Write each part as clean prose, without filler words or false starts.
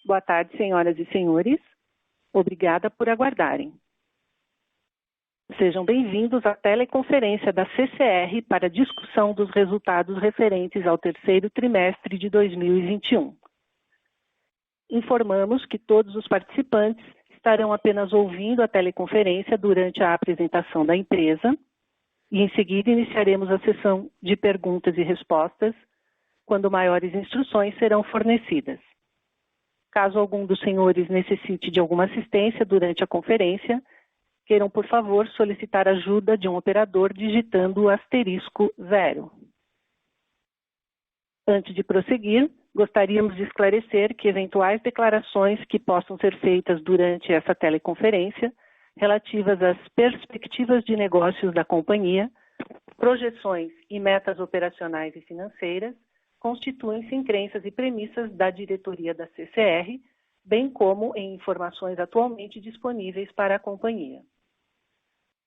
Boa tarde, senhoras e senhores. Obrigada por aguardarem. Sejam bem-vindos à teleconferência da CCR para discussão dos resultados referentes ao terceiro trimestre de 2021. Informamos que todos os participantes estarão apenas ouvindo a teleconferência durante a apresentação da empresa e, em seguida, iniciaremos a sessão de perguntas e respostas, quando maiores instruções serão fornecidas. Caso algum dos senhores necessite de alguma assistência durante a conferência, queiram, por favor, solicitar ajuda de um operador digitando o *0. Antes de prosseguir, gostaríamos de esclarecer que eventuais declarações que possam ser feitas durante essa teleconferência, relativas às perspectivas de negócios da companhia, projeções e metas operacionais e financeiras, constituem-se em crenças e premissas da diretoria da CCR, bem como em informações atualmente disponíveis para a companhia.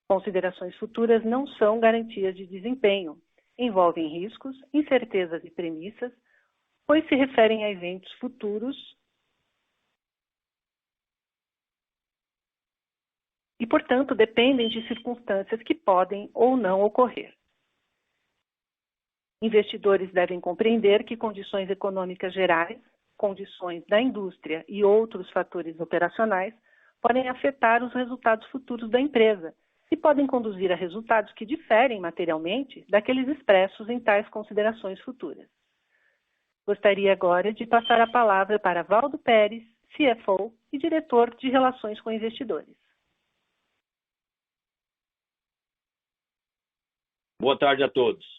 Considerações futuras não são garantias de desempenho, envolvem riscos, incertezas e premissas, pois se referem a eventos futuros e, portanto, dependem de circunstâncias que podem ou não ocorrer. Investidores devem compreender que condições econômicas gerais, condições da indústria e outros fatores operacionais podem afetar os resultados futuros da empresa e podem conduzir a resultados que diferem materialmente daqueles expressos em tais considerações futuras. Gostaria agora de passar a palavra para Waldo Pérez, CFO e diretor de Relações com Investidores. Boa tarde a todos.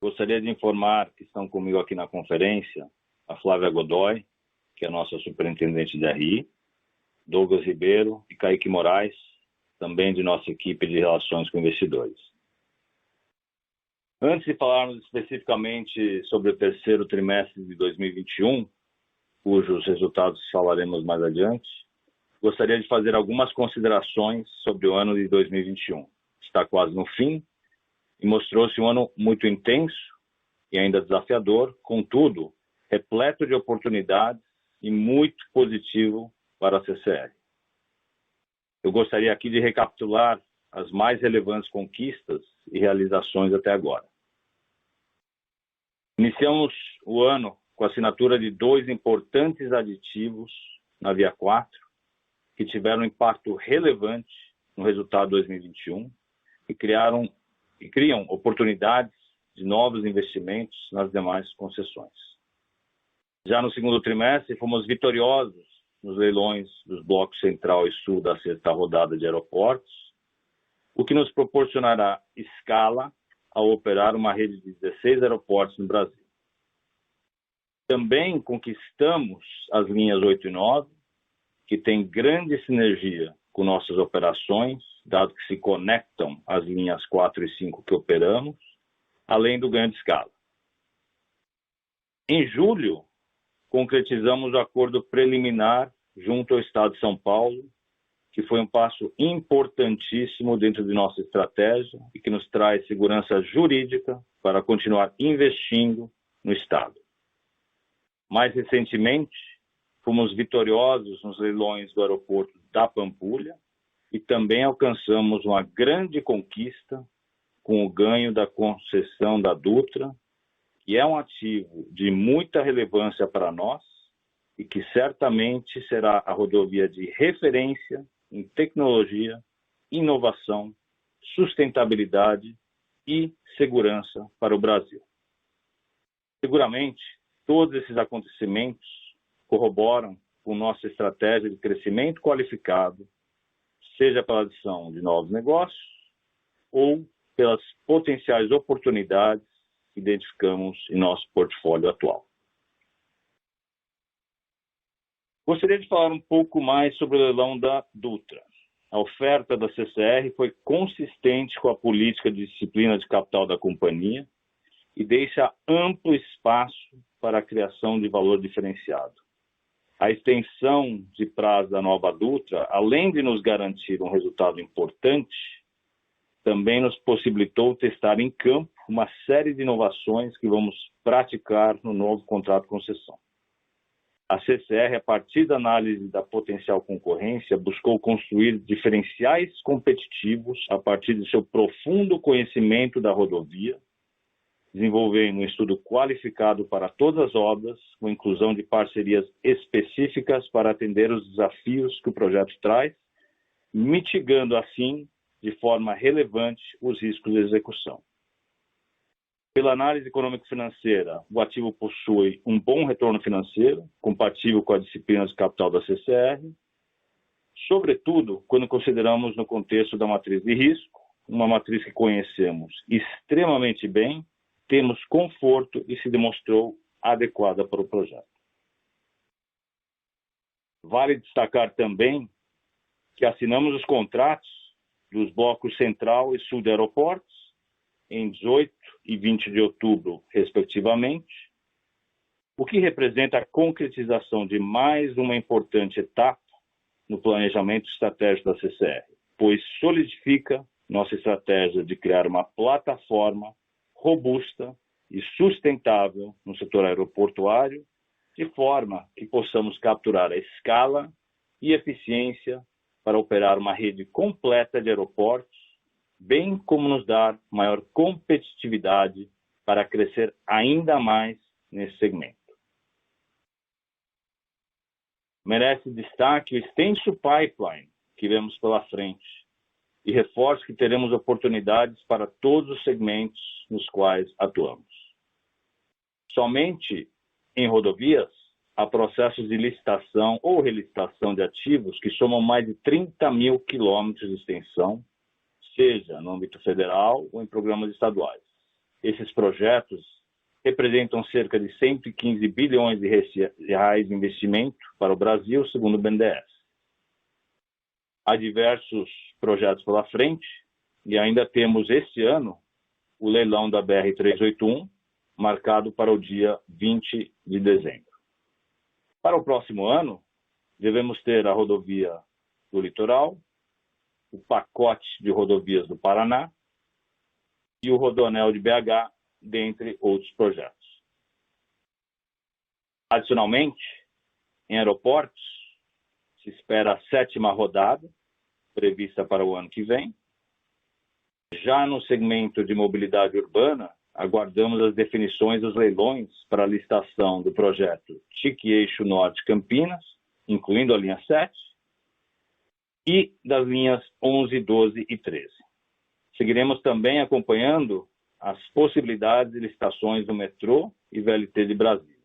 Gostaria de informar que estão comigo aqui na conferência a Flávia Godoy, que é a nossa superintendente de RI, Douglas Ribeiro e Kaique Moraes, também de nossa equipe de Relações com Investidores. Antes de falarmos especificamente sobre o terceiro trimestre de 2021, cujos resultados falaremos mais adiante, gostaria de fazer algumas considerações sobre o ano de 2021. Está quase no fim e mostrou-se um ano muito intenso e ainda desafiador, contudo, repleto de oportunidades e muito positivo para a CCR. Eu gostaria aqui de recapitular as mais relevantes conquistas e realizações até agora. Iniciamos o ano com a assinatura de 2 importantes aditivos na Via 4, que tiveram um impacto relevante no resultado de 2021 e criam oportunidades de novos investimentos nas demais concessões. Já no segundo trimestre, fomos vitoriosos nos leilões dos blocos Central e Sul da sexta rodada de aeroportos, o que nos proporcionará escala ao operar uma rede de 16 aeroportos no Brasil. Também conquistamos as linhas 8 e 9, que têm grande sinergia com nossas operações, dado que se conectam às linhas 4 e 5 que operamos, além do ganho de escala. Em julho, concretizamos o acordo preliminar junto ao Estado de São Paulo, que foi um passo importantíssimo dentro de nossa estratégia e que nos traz segurança jurídica para continuar investindo no Estado. Mais recentemente, fomos vitoriosos nos leilões do aeroporto da Pampulha e também alcançamos uma grande conquista com o ganho da concessão da Dutra, que é um ativo de muita relevância para nós e que certamente será a rodovia de referência em tecnologia, inovação, sustentabilidade e segurança para o Brasil. Seguramente, todos esses acontecimentos corroboram com nossa estratégia de crescimento qualificado, seja pela adição de novos negócios ou pelas potenciais oportunidades que identificamos em nosso portfólio atual. Gostaria de falar um pouco mais sobre o leilão da Dutra. A oferta da CCR foi consistente com a política de disciplina de capital da companhia e deixa amplo espaço para a criação de valor diferenciado. A extensão de prazo da nova Dutra, além de nos garantir um resultado importante, também nos possibilitou testar em campo uma série de inovações que vamos praticar no novo contrato de concessão. A CCR, a partir da análise da potencial concorrência, buscou construir diferenciais competitivos a partir de seu profundo conhecimento da rodovia, desenvolvendo um estudo qualificado para todas as obras, com inclusão de parcerias específicas para atender os desafios que o projeto traz, mitigando, assim, de forma relevante, os riscos de execução. Pela análise econômico-financeira, o ativo possui um bom retorno financeiro, compatível com a disciplina de capital da CCR, sobretudo quando consideramos no contexto da matriz de risco, uma matriz que conhecemos extremamente bem, temos conforto e se demonstrou adequada para o projeto. Vale destacar também que assinamos os contratos dos blocos Central e Sul de Aeroportos em 18 e 20 de outubro, respectivamente, o que representa a concretização de mais uma importante etapa no planejamento estratégico da CCR, pois solidifica nossa estratégia de criar uma plataforma robusta e sustentável no setor aeroportuário, de forma que possamos capturar a escala e eficiência para operar uma rede completa de aeroportos, bem como nos dar maior competitividade para crescer ainda mais nesse segmento. Merece destaque o extenso pipeline que vemos pela frente e reforço que teremos oportunidades para todos os segmentos nos quais atuamos. Somente em rodovias, há processos de licitação ou relicitação de ativos que somam mais de 30 mil quilômetros de extensão, seja no âmbito federal ou em programas estaduais. Esses projetos representam cerca de 115 bilhões de reais de investimento para o Brasil, segundo o BNDES. Há diversos projetos pela frente e ainda temos este ano o leilão da BR-381, marcado para o dia 20 de dezembro. Para o próximo ano, devemos ter a rodovia do Litoral, o pacote de rodovias do Paraná e o Rodoanel de BH, dentre outros projetos. Adicionalmente, em aeroportos, se espera a 7ª rodada, prevista para o ano que vem. Já no segmento de mobilidade urbana, aguardamos as definições dos leilões para a licitação do projeto TIC Eixo Norte Campinas, incluindo a linha 7, e das linhas 11, 12 e 13. Seguiremos também acompanhando as possibilidades de licitações do metrô e VLT de Brasília.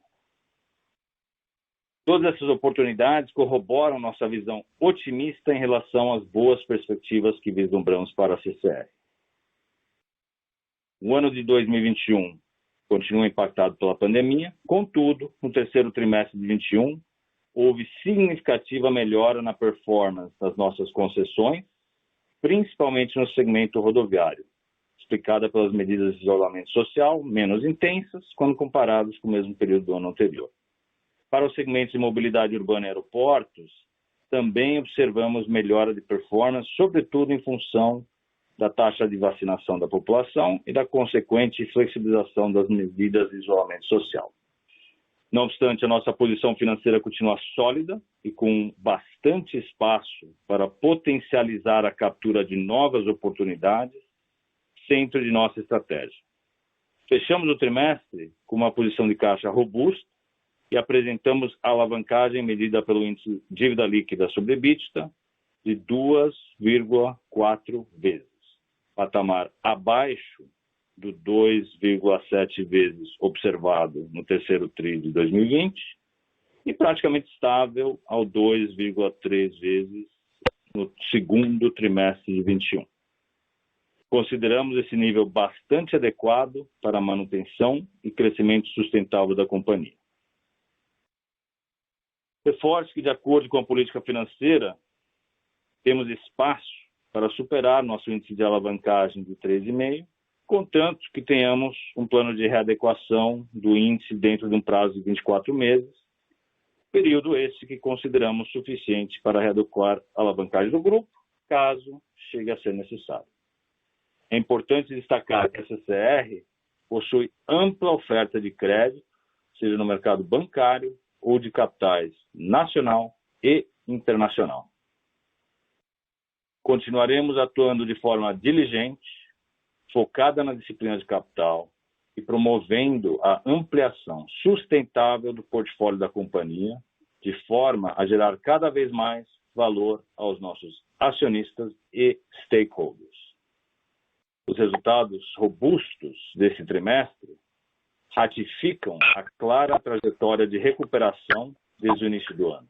Todas essas oportunidades corroboram nossa visão otimista em relação às boas perspectivas que vislumbramos para a CCR. O ano de 2021 continua impactado pela pandemia, contudo, no terceiro trimestre de 2021, houve significativa melhora na performance das nossas concessões, principalmente no segmento rodoviário, explicada pelas medidas de isolamento social menos intensas quando comparadas com o mesmo período do ano anterior. Para os segmentos de mobilidade urbana e aeroportos, também observamos melhora de performance, sobretudo em função da taxa de vacinação da população e da consequente flexibilização das medidas de isolamento social. Não obstante, a nossa posição financeira continua sólida e com bastante espaço para potencializar a captura de novas oportunidades, centro de nossa estratégia. Fechamos o trimestre com uma posição de caixa robusta e apresentamos a alavancagem medida pelo índice dívida líquida sobre EBITDA de 2,4 vezes, patamar abaixo do 2,7 vezes observado no terceiro tri de 2020 e praticamente estável ao 2,3 vezes no segundo trimestre de 2021. Consideramos esse nível bastante adequado para a manutenção e crescimento sustentável da companhia. Reforço que, de acordo com a política financeira, temos espaço para superar nosso índice de alavancagem de 3,5, contanto que tenhamos um plano de readequação do índice dentro de um prazo de 24 meses, período esse que consideramos suficiente para readequar a alavancagem do grupo, caso chegue a ser necessário. É importante destacar que a CCR possui ampla oferta de crédito, seja no mercado bancário, ou de capitais nacional e internacional. Continuaremos atuando de forma diligente, focada na disciplina de capital e promovendo a ampliação sustentável do portfólio da companhia, de forma a gerar cada vez mais valor aos nossos acionistas e stakeholders. Os resultados robustos desse trimestre ratificam a clara trajetória de recuperação desde o início do ano.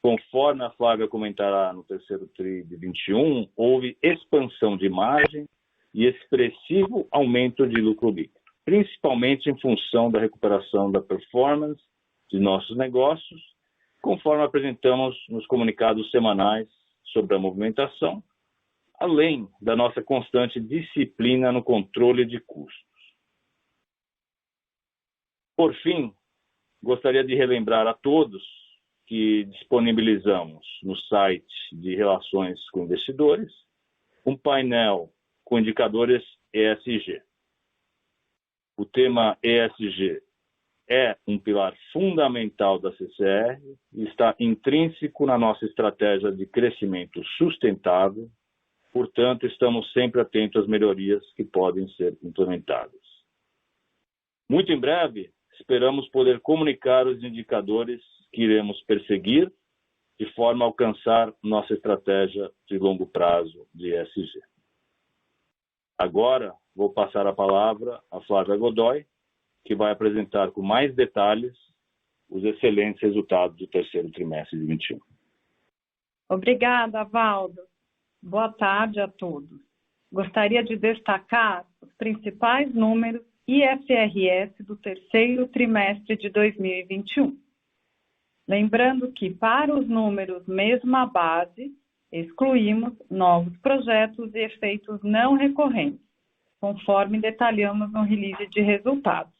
Conforme a Flávia comentará no terceiro TRI de 21, houve expansão de margem e expressivo aumento de lucro líquido, principalmente em função da recuperação da performance de nossos negócios, conforme apresentamos nos comunicados semanais sobre a movimentação, além da nossa constante disciplina no controle de custos. Por fim, gostaria de relembrar a todos que disponibilizamos no site de Relações com Investidores um painel com indicadores ESG. O tema ESG é um pilar fundamental da CCR e está intrínseco na nossa estratégia de crescimento sustentável, portanto, estamos sempre atentos às melhorias que podem ser implementadas. Muito em breve, esperamos poder comunicar os indicadores que iremos perseguir de forma a alcançar nossa estratégia de longo prazo de ESG. Agora, vou passar a palavra à Flávia Godoy, que vai apresentar com mais detalhes os excelentes resultados do terceiro trimestre de 21. Obrigada, Valdo. Boa tarde a todos. Gostaria de destacar os principais números IFRS do terceiro trimestre de 2021. Lembrando que, para os números mesma base, excluímos novos projetos e efeitos não recorrentes, conforme detalhamos no release de resultados.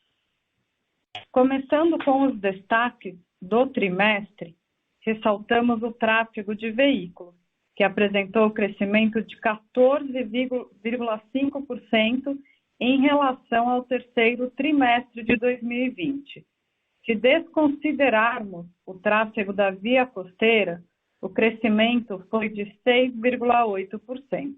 Começando com os destaques do trimestre, ressaltamos o tráfego de veículos, que apresentou crescimento de 14,5% em relação ao terceiro trimestre de 2020. Se desconsiderarmos o tráfego da via costeira, o crescimento foi de 6,8%.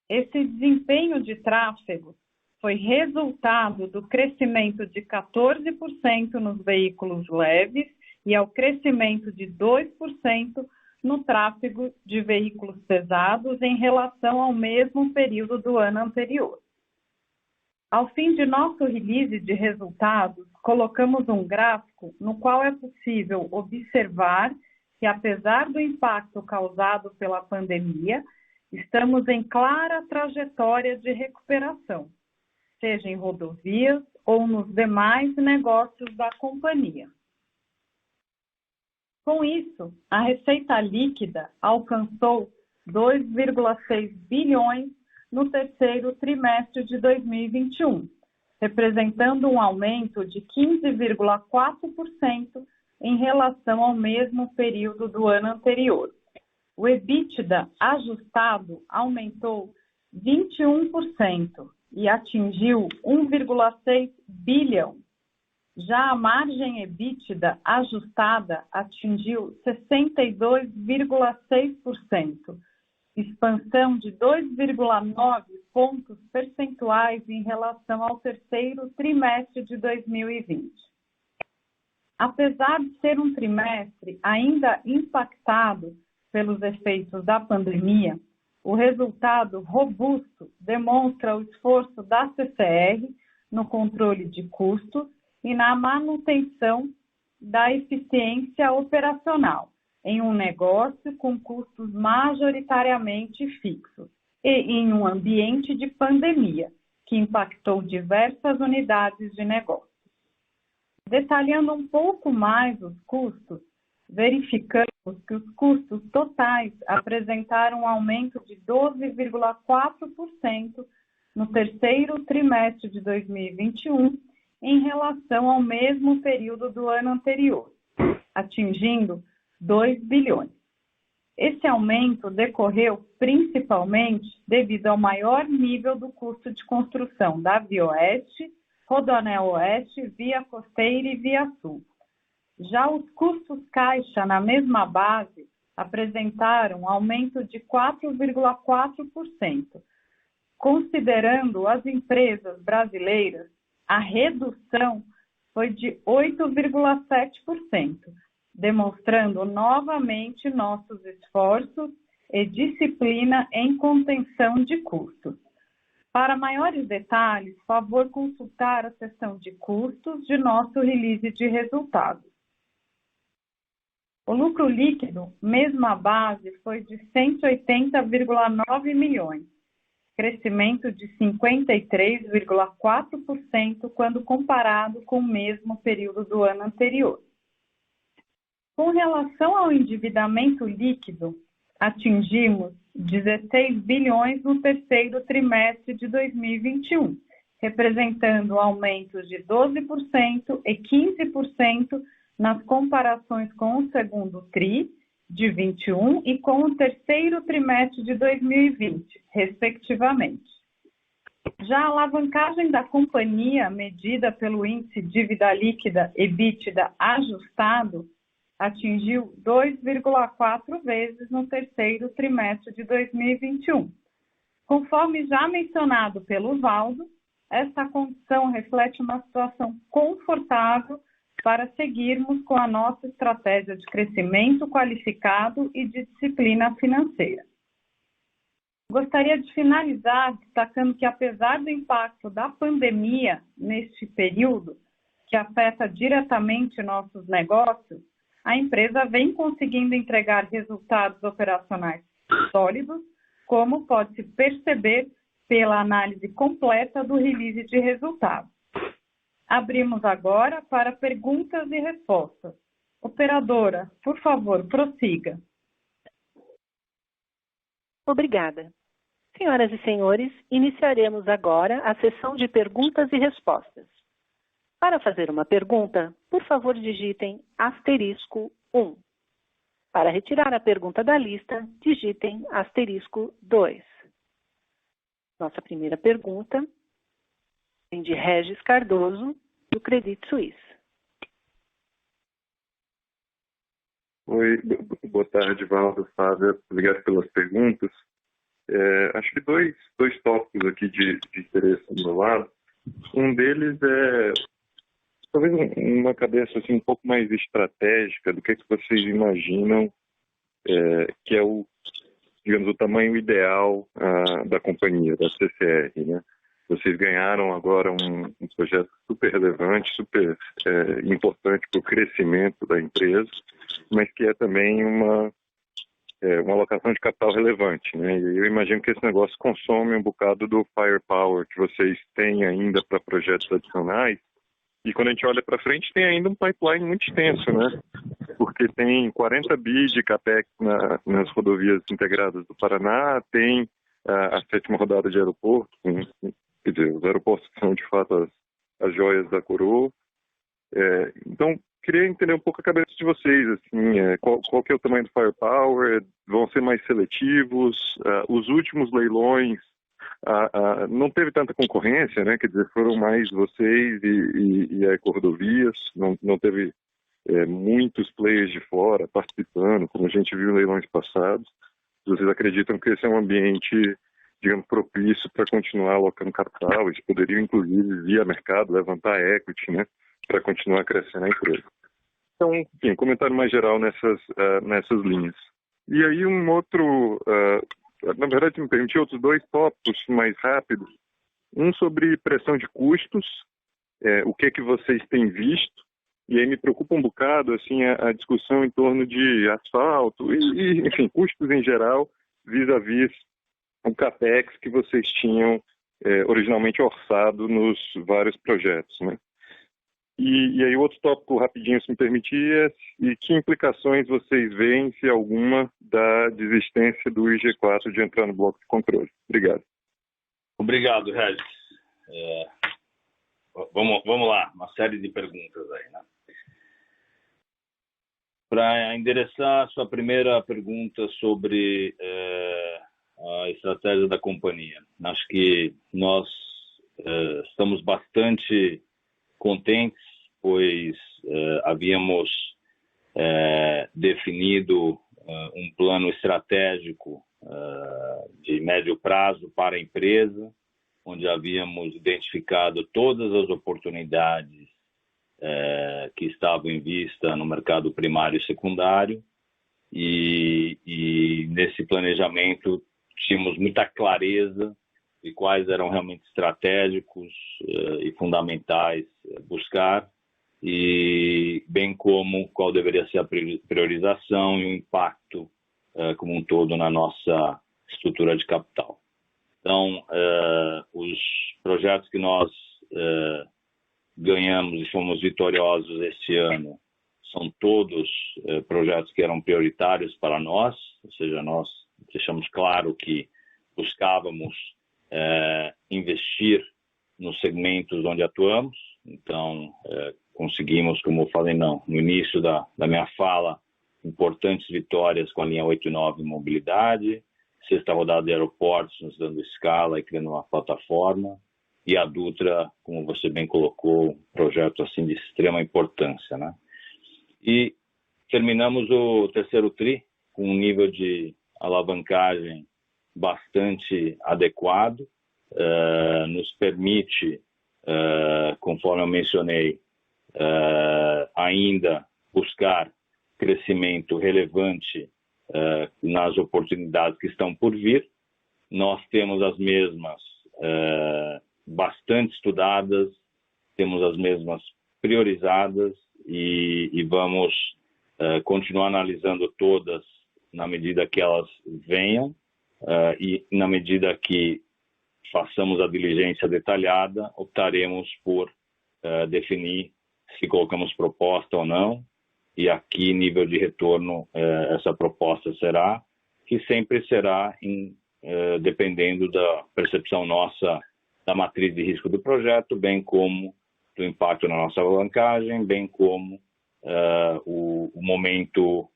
Esse desempenho de tráfego foi resultado do crescimento de 14% nos veículos leves e ao crescimento de 2% no tráfego de veículos pesados em relação ao mesmo período do ano anterior. Ao fim de nosso release de resultados, colocamos um gráfico no qual é possível observar que, apesar do impacto causado pela pandemia, estamos em clara trajetória de recuperação, seja em rodovias ou nos demais negócios da companhia. Com isso, a receita líquida alcançou 2,6 bilhões no terceiro trimestre de 2021, representando um aumento de 15,4% em relação ao mesmo período do ano anterior. O EBITDA ajustado aumentou 21% e atingiu 1,6 bilhão. Já a margem EBITDA ajustada atingiu 62,6%, expansão de 2,9 pontos percentuais em relação ao terceiro trimestre de 2020. Apesar de ser um trimestre ainda impactado pelos efeitos da pandemia, o resultado robusto demonstra o esforço da CCR no controle de custos e na manutenção da eficiência operacional em um negócio com custos majoritariamente fixos e em um ambiente de pandemia que impactou diversas unidades de negócio. Detalhando um pouco mais os custos, verificamos que os custos totais apresentaram um aumento de 12,4% no terceiro trimestre de 2021 em relação ao mesmo período do ano anterior, atingindo 2 bilhões. Esse aumento decorreu principalmente devido ao maior nível do custo de construção da Via Oeste, Rodoanel Oeste, Via Costeira e Via Sul. Já os custos caixa na mesma base apresentaram um aumento de 4,4%. Considerando as empresas brasileiras, a redução foi de 8,7%, demonstrando novamente nossos esforços e disciplina em contenção de custos. Para maiores detalhes, favor consultar a seção de custos de nosso release de resultados. O lucro líquido, mesma base, foi de 180,9 milhões, crescimento de 53,4% quando comparado com o mesmo período do ano anterior. Com relação ao endividamento líquido, atingimos 16 bilhões no terceiro trimestre de 2021, representando aumentos de 12% e 15% nas comparações com o segundo TRI de 21 e com o terceiro trimestre de 2020, respectivamente. Já a alavancagem da companhia, medida pelo índice dívida líquida EBITDA ajustado, atingiu 2,4 vezes no terceiro trimestre de 2021. Conforme já mencionado pelo Valdo, esta condição reflete uma situação confortável para seguirmos com a nossa estratégia de crescimento qualificado e de disciplina financeira. Gostaria de finalizar destacando que, apesar do impacto da pandemia neste período, que afeta diretamente nossos negócios, a empresa vem conseguindo entregar resultados operacionais sólidos, como pode-se perceber pela análise completa do release de resultados. Abrimos agora para perguntas e respostas. Operadora, por favor, prossiga. Obrigada. Senhoras e senhores, iniciaremos agora a sessão de perguntas e respostas. Para fazer uma pergunta, por favor, digitem *1. Para retirar a pergunta da lista, digitem *2. Nossa primeira pergunta vem de Regis Cardoso, do Credit Suisse. Oi, boa tarde, Valdo, Fábio. Obrigado pelas perguntas. Acho que dois tópicos aqui de interesse do meu lado. Um deles é talvez uma cabeça assim, um pouco mais estratégica do que vocês imaginam que é digamos, o tamanho ideal da companhia, da CCR, né? Vocês ganharam agora um projeto super relevante, super importante para o crescimento da empresa, mas que é também uma alocação de capital relevante, né? E eu imagino que esse negócio consome um bocado do firepower que vocês têm ainda para projetos adicionais. E quando a gente olha para frente, tem ainda um pipeline muito extenso, né? Porque tem 40 bi de CAPEX nas rodovias integradas do Paraná, tem a 7ª rodada de aeroporto, quer dizer, os aeroportos que são, de fato, as joias da coroa. Então, queria entender um pouco a cabeça de vocês, assim, qual que é o tamanho do firepower, vão ser mais seletivos, os últimos leilões, não teve tanta concorrência, né? Quer dizer, foram mais vocês e a Ecorodovias, não teve muitos players de fora participando, como a gente viu em leilões passados. Vocês acreditam que esse é um ambiente, digamos, propício para continuar alocando capital? Eles poderiam, inclusive, via mercado, levantar equity, né? Para continuar crescendo a empresa. Então, enfim, comentário mais geral nessas linhas. E aí um outro, na verdade me permitiu outros dois tópicos mais rápidos. Um sobre pressão de custos, o que vocês têm visto, e aí me preocupa um bocado assim, a discussão em torno de asfalto e enfim, custos em geral, vis-à-vis o CAPEX que vocês tinham originalmente orçado nos vários projetos, né? E aí outro tópico rapidinho, se me permitir, e que implicações vocês veem, se alguma, da desistência do IG4 de entrar no bloco de controle? Obrigado. Obrigado, Regis. Vamos lá, uma série de perguntas aí, né? Para endereçar a sua primeira pergunta sobre a estratégia da companhia, acho que nós estamos bastante contentes, pois havíamos definido um plano estratégico de médio prazo para a empresa, onde havíamos identificado todas as oportunidades que estavam em vista no mercado primário e secundário, e nesse planejamento tínhamos muita clareza de quais eram realmente estratégicos e fundamentais buscar, e bem como qual deveria ser a priorização e o impacto como um todo na nossa estrutura de capital. Então, os projetos que nós ganhamos e fomos vitoriosos este ano são todos projetos que eram prioritários para nós, ou seja, nós deixamos claro que buscávamos investir nos segmentos onde atuamos. Então, conseguimos, como eu falei no início da minha fala, importantes vitórias com a linha 8 e 9 mobilidade, sexta rodada de aeroportos nos dando escala e criando uma plataforma, e a Dutra, como você bem colocou, um projeto assim de extrema importância, né? E terminamos o terceiro TRI com um nível de alavancagem bastante adequado, nos permite, conforme eu mencionei, ainda buscar crescimento relevante nas oportunidades que estão por vir. Nós temos as mesmas bastante estudadas, temos as mesmas priorizadas e vamos continuar analisando todas na medida que elas venham e na medida que façamos a diligência detalhada, optaremos por definir se colocamos proposta ou não, e a que nível de retorno essa proposta será, que sempre será dependendo da percepção nossa da matriz de risco do projeto, bem como do impacto na nossa alavancagem, bem como o momento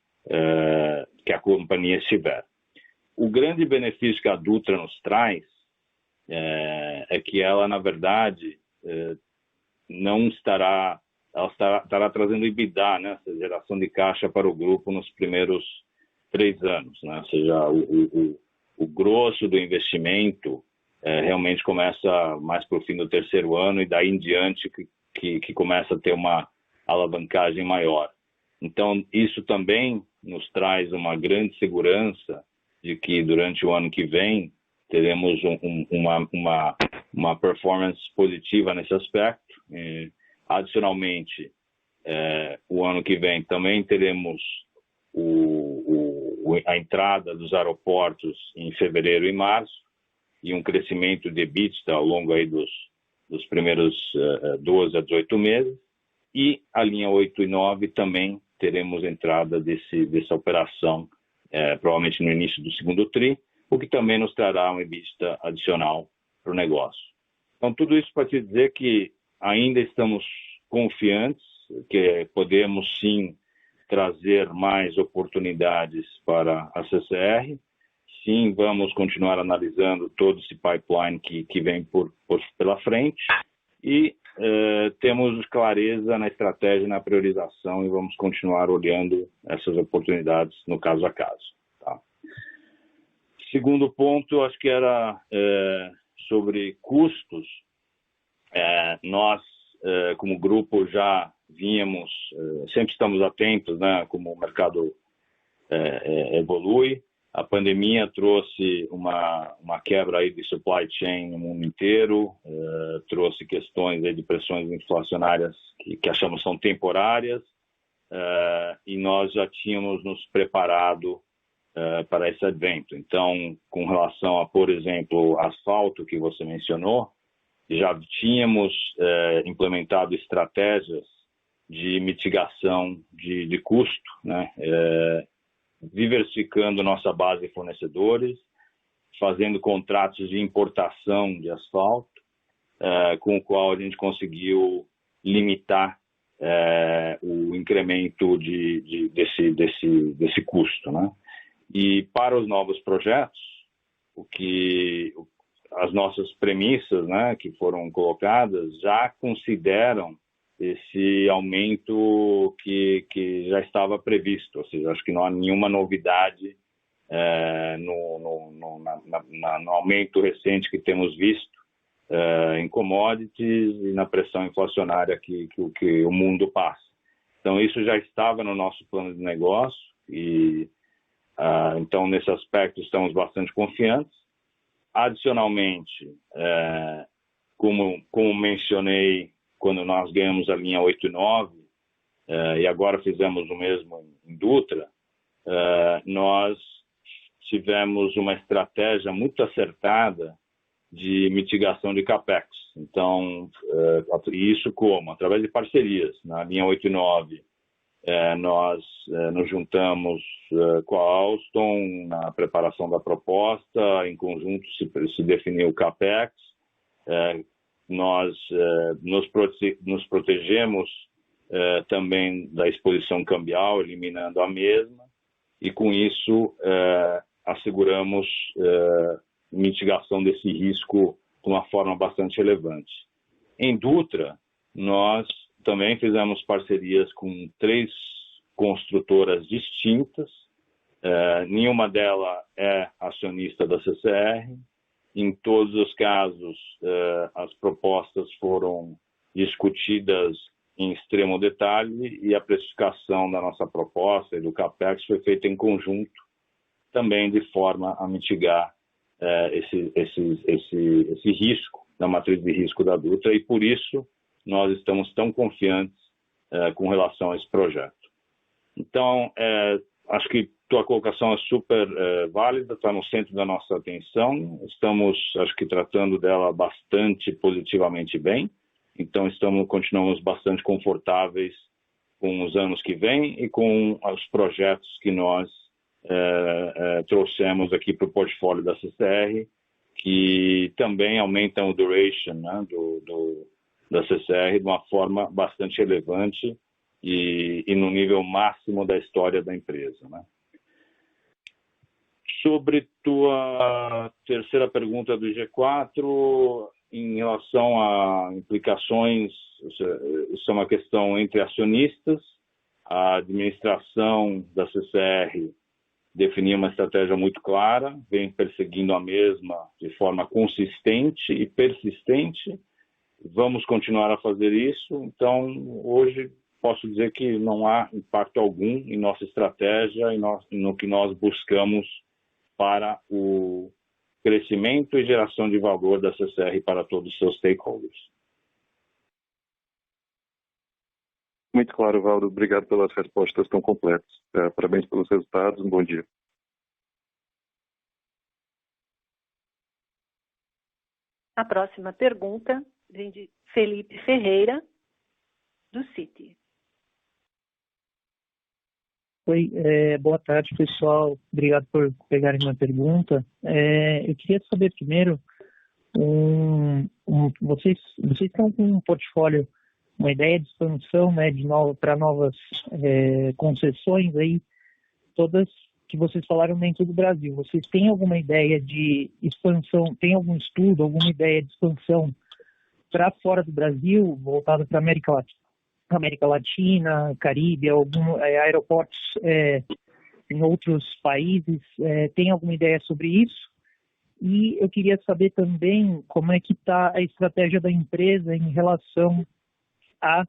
que a companhia estiver. O grande benefício que a Dutra nos traz é que ela, na verdade, não estará... Ela estará trazendo EBITDA, né, essa geração de caixa para o grupo nos primeiros 3 anos, né? Ou seja, o grosso do investimento realmente começa mais para o fim do 3º ano, e daí em diante que começa a ter uma alavancagem maior. Então, isso também nos traz uma grande segurança de que durante o ano que vem teremos uma performance positiva nesse aspecto. Adicionalmente, o ano que vem também teremos a entrada dos aeroportos em fevereiro e março, e um crescimento de EBITDA ao longo aí dos primeiros 12 a 18 meses. E a linha 8 e 9 também teremos entrada dessa operação, provavelmente no início do 2º TRI, o que também nos trará um EBITDA adicional para o negócio. Então, tudo isso para te dizer que ainda estamos confiantes que podemos sim trazer mais oportunidades para a CCR. Sim, vamos continuar analisando todo esse pipeline que vem pela frente, e temos clareza na estratégia e na priorização, e vamos continuar olhando essas oportunidades no caso a caso. Tá? Segundo ponto, acho que era sobre custos. Nós, como grupo, já vínhamos, sempre estamos atentos, né, como o mercado evolui. A pandemia trouxe uma quebra aí de supply chain no mundo inteiro, trouxe questões aí de pressões inflacionárias que achamos são temporárias, e nós já tínhamos nos preparado para esse advento. Então, com relação a, por exemplo, asfalto que você mencionou, já tínhamos implementado estratégias de mitigação de custo, né? Diversificando nossa base de fornecedores, fazendo contratos de importação de asfalto, com o qual a gente conseguiu limitar o incremento desse custo, né? E para os novos projetos, as nossas premissas, né, que foram colocadas já consideram esse aumento que já estava previsto, ou seja, acho que não há nenhuma novidade no aumento recente que temos visto em commodities e na pressão inflacionária que o mundo passa. Então, isso já estava no nosso plano de negócio e, então, nesse aspecto, estamos bastante confiantes. Adicionalmente, como mencionei, quando nós ganhamos a linha 8 e 9, e agora fizemos o mesmo em Dutra, nós tivemos uma estratégia muito acertada de mitigação de CAPEX. Então, isso como? Através de parcerias. Na linha 8 e 9, nós nos juntamos com a Alstom na preparação da proposta, em conjunto se definiu o CAPEX, nós nos protegemos também da exposição cambial, eliminando a mesma, e com isso asseguramos mitigação desse risco de uma forma bastante relevante. Em Dutra, nós também fizemos parcerias com 3 construtoras distintas, nenhuma delas é acionista da CCR. Em todos os casos, as propostas foram discutidas em extremo detalhe e a precificação da nossa proposta e do CAPEX foi feita em conjunto, também de forma a mitigar esse risco da matriz de risco da Dutra, e por isso nós estamos tão confiantes com relação a esse projeto. Então, acho que tua colocação é super válida, está no centro da nossa atenção, estamos, acho que, tratando dela bastante positivamente bem, então continuamos bastante confortáveis com os anos que vêm e com os projetos que nós trouxemos aqui para o portfólio da CCR, que também aumentam o duration, né, da CCR de uma forma bastante relevante e no nível máximo da história da empresa, né? Sobre tua terceira pergunta do G4, em relação a implicações, isso é uma questão entre acionistas. A administração da CCR definiu uma estratégia muito clara, vem perseguindo a mesma de forma consistente e persistente. Vamos continuar a fazer isso. Então, hoje, posso dizer que não há impacto algum em nossa estratégia e no que nós buscamos para o crescimento e geração de valor da CCR para todos os seus stakeholders. Muito claro, Valdo. Obrigado pelas respostas tão completas. Parabéns pelos resultados. Um bom dia. A próxima pergunta vem de Felipe Ferreira, do Citi. Oi, boa tarde, pessoal. Obrigado por pegarem minha pergunta. Eu queria saber primeiro, vocês estão com um portfólio, uma ideia de expansão, né, para novas concessões aí, todas que vocês falaram dentro do Brasil. Vocês têm alguma ideia de expansão, tem algum estudo, alguma ideia de expansão para fora do Brasil, voltado para América Latina, Caribe, aeroportos em outros países? Tem alguma ideia sobre isso? E eu queria saber também como é que está a estratégia da empresa em relação à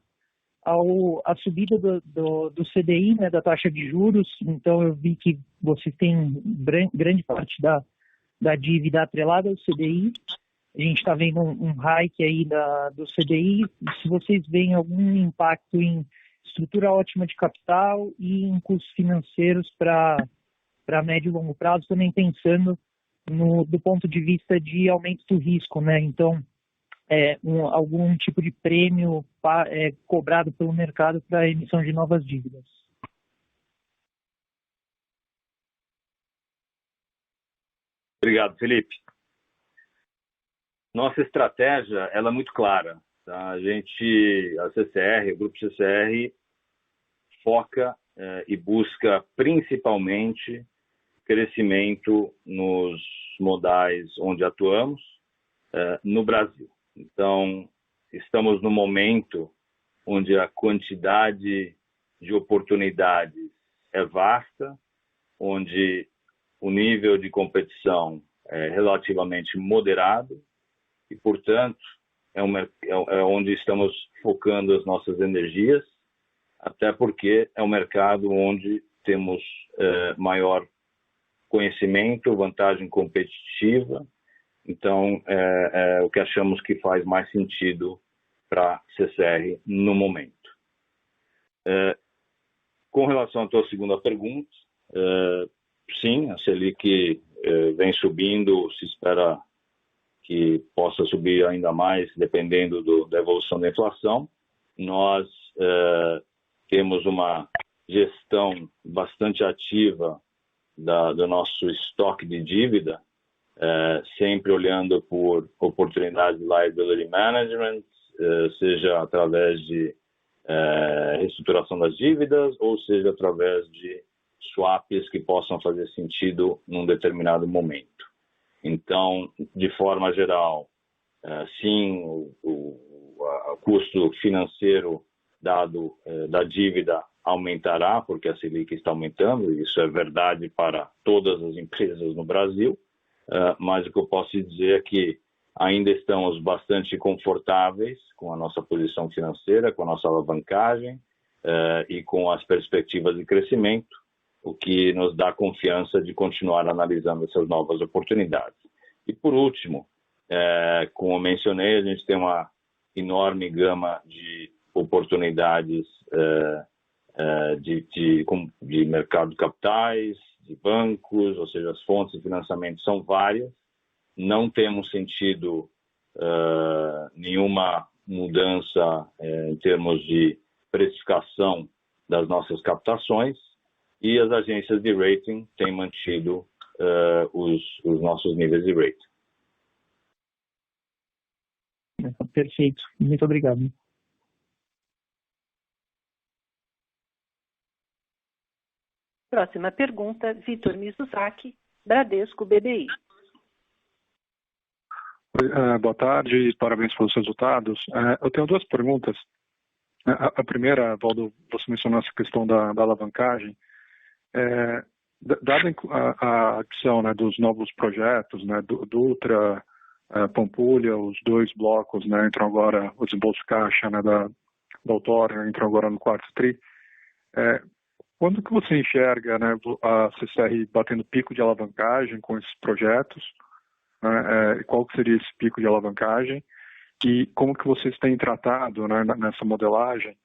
subida do CDI, né, da taxa de juros. Então, eu vi que vocês têm grande parte da dívida atrelada ao CDI. A gente está vendo um hike aí do CDI. Se vocês veem algum impacto em estrutura ótima de capital e em custos financeiros para médio e longo prazo, também pensando do ponto de vista de aumento do risco, né? Então, algum tipo de prêmio cobrado pelo mercado para a emissão de novas dívidas. Obrigado, Felipe. Nossa estratégia ela é muito clara. Tá? A CCR, o Grupo CCR, foca e busca principalmente crescimento nos modais onde atuamos no Brasil. Então, estamos no momento onde a quantidade de oportunidades é vasta, onde o nível de competição é relativamente moderado e, portanto, é onde estamos focando as nossas energias, até porque é um mercado onde temos maior conhecimento, vantagem competitiva. Então, é o que achamos que faz mais sentido para a CCR no momento. Com relação à tua segunda pergunta, sim, a Selic vem subindo, se espera que possa subir ainda mais, dependendo da evolução da inflação. Nós temos uma gestão bastante ativa do nosso estoque de dívida, sempre olhando por oportunidades de liability management, seja através de reestruturação das dívidas ou seja através de swaps que possam fazer sentido num determinado momento. Então, de forma geral, sim, o custo financeiro dado da dívida aumentará, porque a Selic está aumentando, e isso é verdade para todas as empresas no Brasil, mas o que eu posso dizer é que ainda estamos bastante confortáveis com a nossa posição financeira, com a nossa alavancagem e com as perspectivas de crescimento, o que nos dá confiança de continuar analisando essas novas oportunidades. E por último, como eu mencionei, a gente tem uma enorme gama de oportunidades de mercado de capitais, de bancos, ou seja, as fontes de financiamento são várias. Não temos sentido nenhuma mudança em termos de precificação das nossas captações e as agências de rating têm mantido os nossos níveis de rating. Perfeito. Muito obrigado. Próxima pergunta, Vitor Mizusaki, Bradesco BBI. Boa tarde e parabéns pelos resultados. Eu tenho duas perguntas. A primeira, Valdo, você mencionou essa questão da alavancagem. Dada a adição, né, dos novos projetos, né, do Ultra, Pampulha, os dois blocos, né, entram agora, o desembolso de caixa, né, da Autora, entram agora no quarto TRI. Quando que você enxerga, né, a CCR batendo pico de alavancagem com esses projetos? Qual que seria esse pico de alavancagem? E como que vocês têm tratado, né, nessa modelagem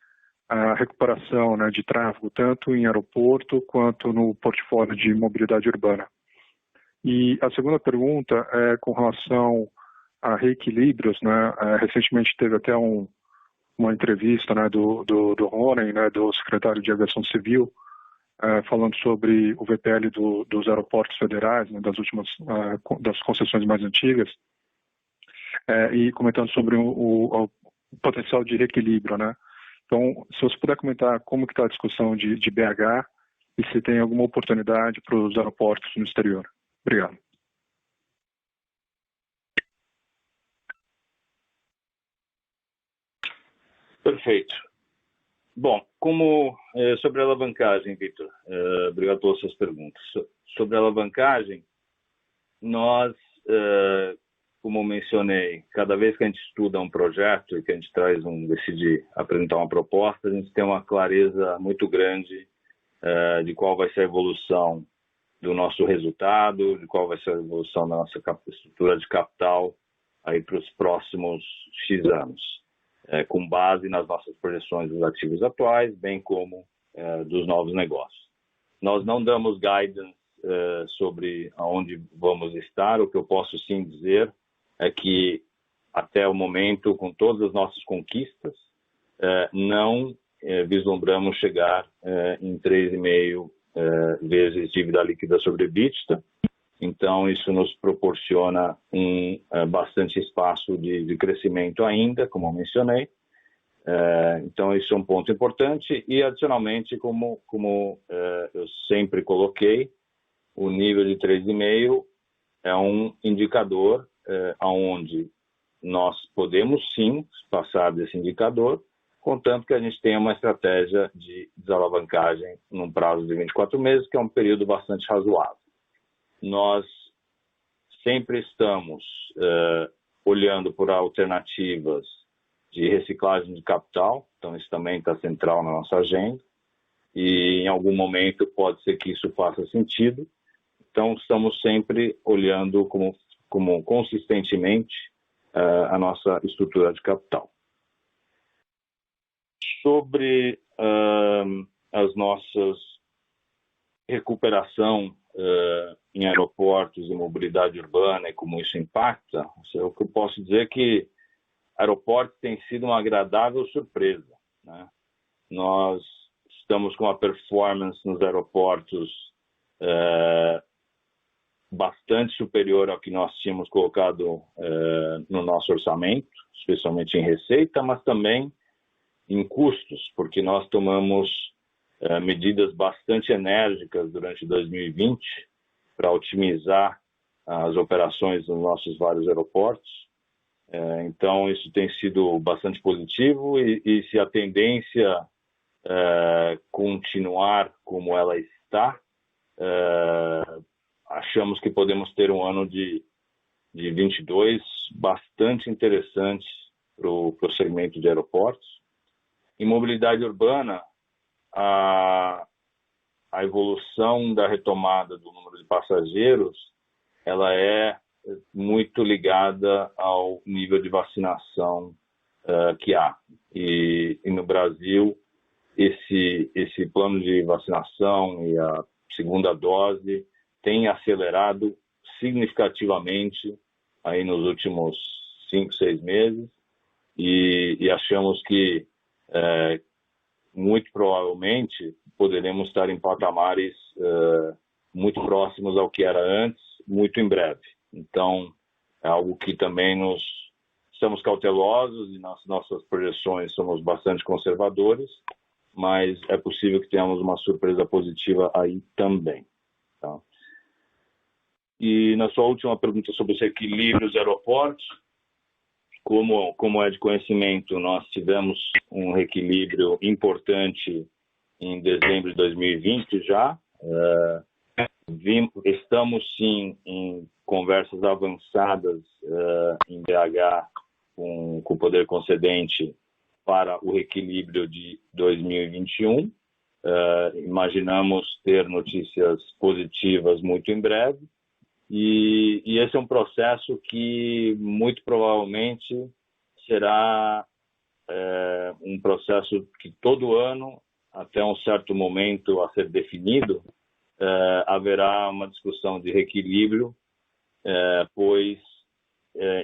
a recuperação, né, de tráfego, tanto em aeroporto quanto no portfólio de mobilidade urbana? E a segunda pergunta é com relação a reequilíbrios, né? Recentemente teve até uma entrevista, né, do Ronen, né, do secretário de Aviação Civil, falando sobre o VPL dos aeroportos federais, né, das concessões mais antigas, e comentando sobre o potencial de reequilíbrio, né? Então, se você puder comentar como que está a discussão de BH e se tem alguma oportunidade para os aeroportos no exterior. Obrigado. Perfeito. Bom, sobre a alavancagem, Vitor, obrigado pelas suas perguntas. Sobre a alavancagem, nós, como eu mencionei, cada vez que a gente estuda um projeto e que a gente decide apresentar uma proposta, a gente tem uma clareza muito grande de qual vai ser a evolução do nosso resultado, de qual vai ser a evolução da nossa estrutura de capital aí para os próximos X anos. Com base nas nossas projeções dos ativos atuais, bem como dos novos negócios. Nós não damos guidance sobre aonde vamos estar. O que eu posso sim dizer é que, até o momento, com todas as nossas conquistas, não vislumbramos chegar em 3,5 vezes dívida líquida sobre EBITDA. Então, isso nos proporciona bastante espaço de crescimento ainda, como eu mencionei. Então, isso é um ponto importante. E, adicionalmente, como eu sempre coloquei, o nível de 3,5 é um indicador onde nós podemos, sim, passar desse indicador contanto que a gente tenha uma estratégia de desalavancagem num prazo de 24 meses, que é um período bastante razoável. Nós sempre estamos olhando por alternativas de reciclagem de capital, então isso também está central na nossa agenda, e em algum momento pode ser que isso faça sentido. Então estamos sempre olhando como consistentemente a nossa estrutura de capital. Sobre as nossas recuperação em aeroportos e mobilidade urbana e como isso impacta, o que eu posso dizer é que aeroportos tem sido uma agradável surpresa, né? Nós estamos com uma performance nos aeroportos bastante superior ao que nós tínhamos colocado no nosso orçamento, especialmente em receita, mas também em custos, porque nós tomamos medidas bastante enérgicas durante 2020 para otimizar as operações nos nossos vários aeroportos. Então, isso tem sido bastante positivo e se a tendência continuar como ela está, achamos que podemos ter um ano de 22 bastante interessante para o segmento de aeroportos. Em mobilidade urbana, a evolução da retomada do número de passageiros, ela é muito ligada ao nível de vacinação que há. E no Brasil, esse plano de vacinação e a segunda dose tem acelerado significativamente aí nos últimos 5, 6 meses e achamos que muito provavelmente poderemos estar em patamares muito próximos ao que era antes, muito em breve. Então, é algo que também estamos cautelosos e nas nossas projeções somos bastante conservadores, mas é possível que tenhamos uma surpresa positiva aí também. Tá? E na sua última pergunta sobre os equilíbrios aeroportos, como é de conhecimento, nós tivemos um reequilíbrio importante em dezembro de 2020 já. Estamos sim em conversas avançadas em BH com o poder concedente para o reequilíbrio de 2021. Imaginamos ter notícias positivas muito em breve. E esse é um processo que muito provavelmente será um processo que todo ano, até um certo momento a ser definido, haverá uma discussão de reequilíbrio, pois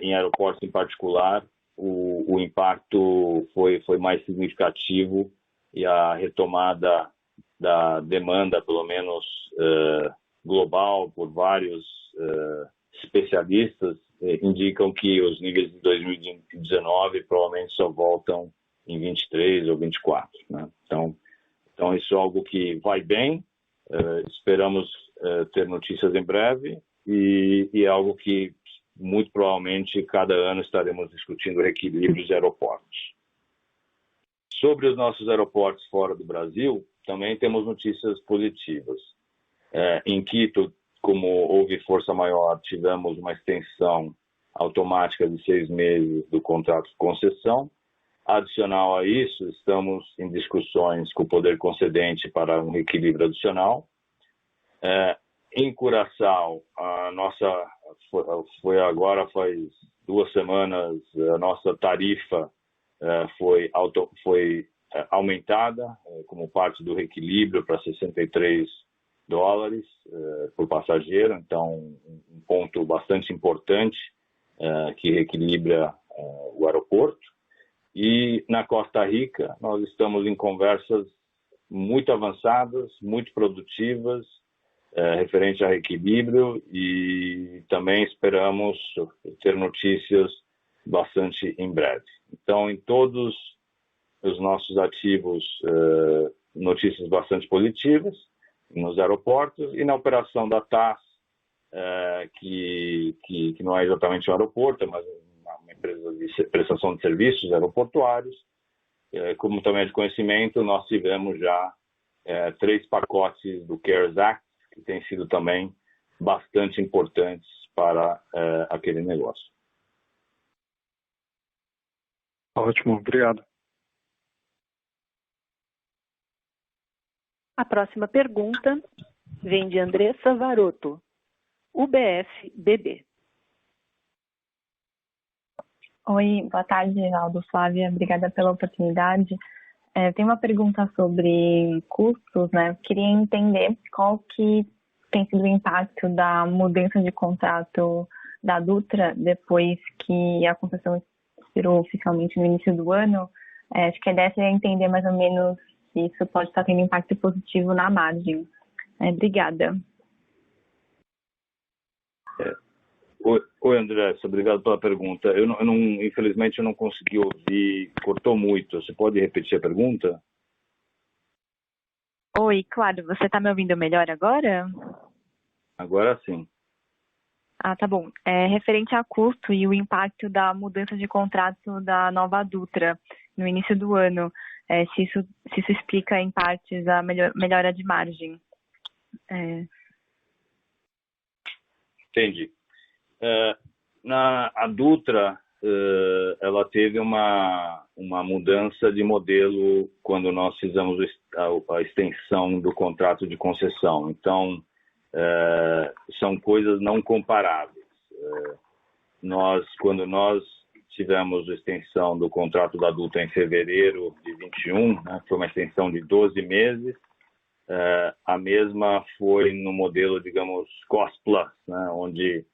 em aeroportos em particular o impacto foi mais significativo e a retomada da demanda, pelo menos global, por vários especialistas, indicam que os níveis de 2019 provavelmente só voltam em 23 ou 24. Né? Então, isso é algo que vai bem, esperamos ter notícias em breve e é algo que muito provavelmente cada ano estaremos discutindo reequilíbrios de aeroportos. Sobre os nossos aeroportos fora do Brasil, também temos notícias positivas. Em Quito, como houve força maior, tivemos uma extensão automática de 6 meses do contrato de concessão. Adicional a isso, estamos em discussões com o poder concedente para um reequilíbrio adicional. Em Curaçao, faz 2 semanas, a nossa tarifa foi aumentada como parte do reequilíbrio para $63 por passageiro, então um ponto bastante importante que reequilibra o aeroporto. E na Costa Rica nós estamos em conversas muito avançadas, muito produtivas, referente a reequilíbrio, e também esperamos ter notícias bastante em breve. Então, em todos os nossos ativos, notícias bastante positivas nos aeroportos, e na operação da TAS, que não é exatamente um aeroporto, mas uma empresa de prestação de serviços aeroportuários, como também é de conhecimento, nós tivemos já 3 pacotes do CARES Act, que têm sido também bastante importantes para aquele negócio. Ótimo, obrigado. A próxima pergunta vem de Andressa Varoto, UBS BB. Oi, boa tarde, Geraldo, Flávia. Obrigada pela oportunidade. Tem uma pergunta sobre custos, né? Eu queria entender qual que tem sido o impacto da mudança de contrato da Dutra depois que a concessão expirou oficialmente no início do ano. Acho que a ideia seria entender mais ou menos se isso pode estar tendo impacto positivo na margem. Obrigada. Oi, André, obrigado pela pergunta. Infelizmente, eu não consegui ouvir, cortou muito. Você pode repetir a pergunta? Oi, claro. Você está me ouvindo melhor agora? Agora sim. Ah, tá bom. Referente a custo e o impacto da mudança de contrato da nova Dutra no início do ano, se isso explica em partes a melhora de margem. Entendi. A Dutra, ela teve uma mudança de modelo quando nós fizemos a extensão do contrato de concessão. Então, são coisas não comparáveis. Quando nós tivemos a extensão do contrato da Dutra em fevereiro de 21, né, foi uma extensão de 12 meses, a mesma foi no modelo, digamos, cost plus, né, onde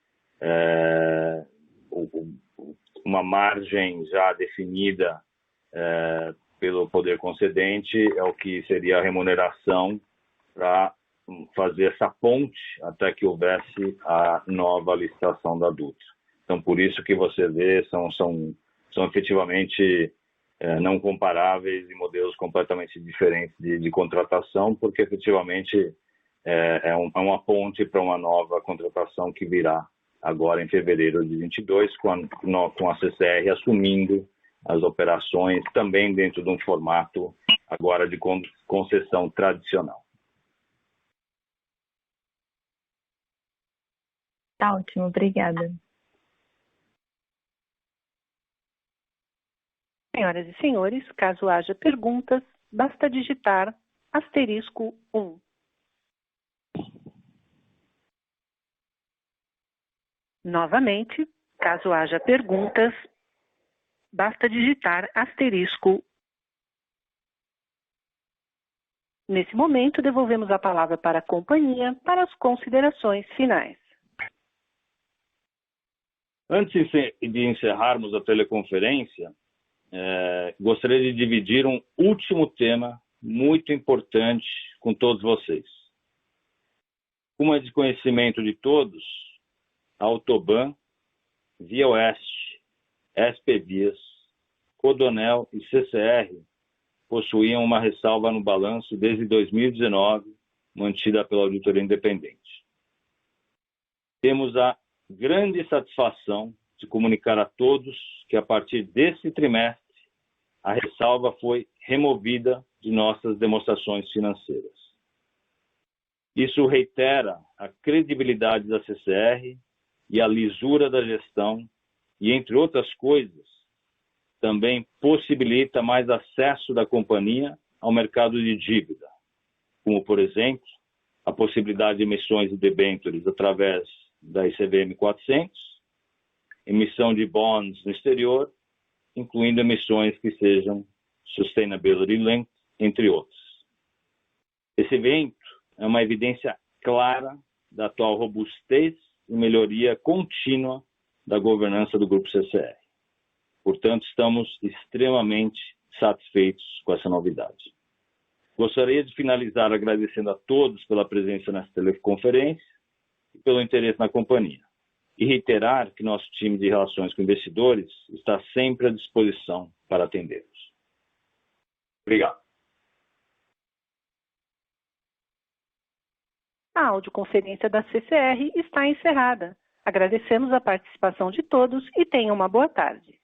uma margem já definida pelo poder concedente é o que seria a remuneração para fazer essa ponte até que houvesse a nova licitação da Dutra. Então, por isso que você vê, são efetivamente não comparáveis e modelos completamente diferentes de contratação, porque efetivamente é uma ponte para uma nova contratação que virá agora em fevereiro de 22, com a CCR assumindo as operações também dentro de um formato agora de concessão tradicional. Tá ótimo, obrigada. Senhoras e senhores, caso haja perguntas, basta digitar *1. Novamente, caso haja perguntas, basta digitar *. Nesse momento, devolvemos a palavra para a companhia para as considerações finais. Antes de encerrarmos a teleconferência, gostaria de dividir um último tema muito importante com todos vocês. Como é de conhecimento de todos, a Autoban, Via Oeste, SP Vias, Codonel e CCR possuíam uma ressalva no balanço desde 2019, mantida pela auditoria independente. Temos a grande satisfação de comunicar a todos que, a partir desse trimestre, a ressalva foi removida de nossas demonstrações financeiras. Isso reitera a credibilidade da CCR e a lisura da gestão e, entre outras coisas, também possibilita mais acesso da companhia ao mercado de dívida, como, por exemplo, a possibilidade de emissões de debêntures através da ICVM 400, emissão de bonds no exterior, incluindo emissões que sejam Sustainability Linked, entre outros. Esse evento é uma evidência clara da atual robustez e melhoria contínua da governança do Grupo CCR. Portanto, estamos extremamente satisfeitos com essa novidade. Gostaria de finalizar agradecendo a todos pela presença nessa teleconferência e pelo interesse na companhia. E reiterar que nosso time de relações com investidores está sempre à disposição para atendê-los. Obrigado. A audioconferência da CCR está encerrada. Agradecemos a participação de todos e tenham uma boa tarde.